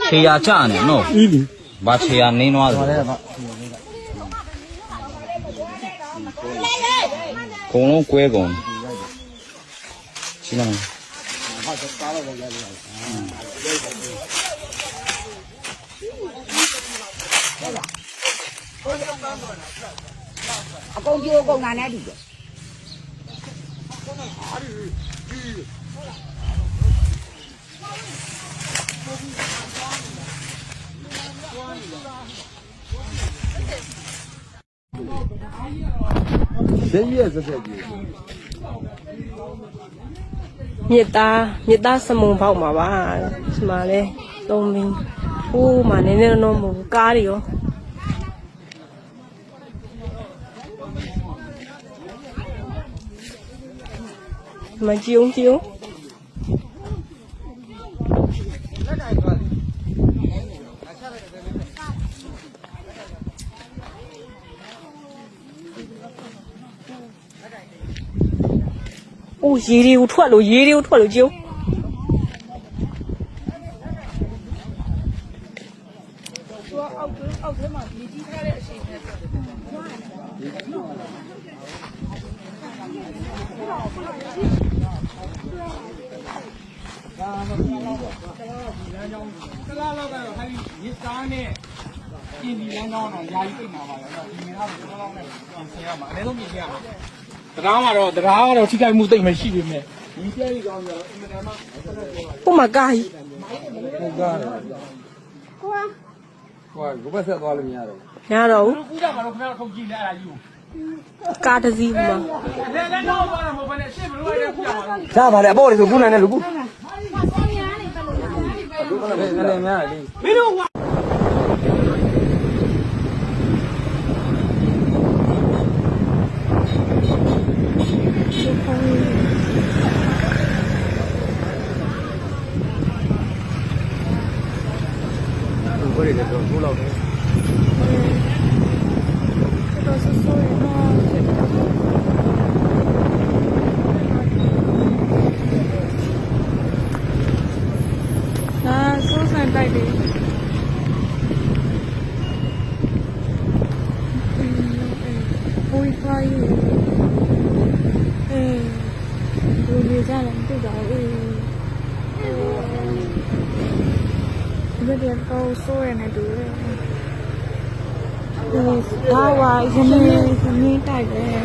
ခြေရကြနေနော်ဘာခြေရနင်းသွားတယ်ကုန်လုံးကွဲကုန်ရှင်းလားအကုန်ပြိုကုန်တာနဲ့တူတယ်မြစ်သားစမုံပေါက်မှာပါဒီမှာလဲသုံးမင်းဟိုးမှာနည်းနည်းတော့မဟုတ်ဘူးကားတွေရောမကြည့်အောင်အိုးရေတွေကိုထွက်လို့ကြည့်အောက်ထဲမှာမြေကြီးထားတဲ့အချိန်နဲ့ကလာလောက်ကတော့ဟိုင်းရစ်သားနဲ့ပြင်ဒီလမ်းကြောင်းတော့ယာယီပြိတ်မှာပါတော့ဒီနေ့ကတော့ကလာလောက်နဲ့ပြင်ဆင်ရမှာအနည်းဆုံးပြင်ဆင်ရမှာတရားကတော့ထိခိုက်မှုတိတ်မရှိပေမဲ့ဒီပြည့်ကြီးကောင်းကြတော့အင်မတန်မှဟိုမှာကားကြီးကိုဘက်ဆက်သွားလို့မရတော့ရတော့ဘူးကူးကြမှာတော့ခင်ဗျားတို့ထုတ်ကြည့်နေအဲ့ဒါကြီးကိုကားတစ်စီးမှာလည်းတော့ပါတော့မဟုတ်ဘဲနဲ့ရှင်းမလို့ရတဲ့ကူးကြမှာ။ဒါပါလေအပေါ်လေးဆိုကူးနိုင်တယ်လူကူ။ကူးကလည်းလည်းများလေ။မင်းတို့ဘယ်လိုလဲဆိုလောက်တယ်စိုးစံတိုက်တယ်ဘိုးဖိုင်းလူတွေကြတယ်တွေ့ကြတယ်ဒီကတော့စိုးရနေတူတယ်ဒါဝါရင်းတိုက်တယ်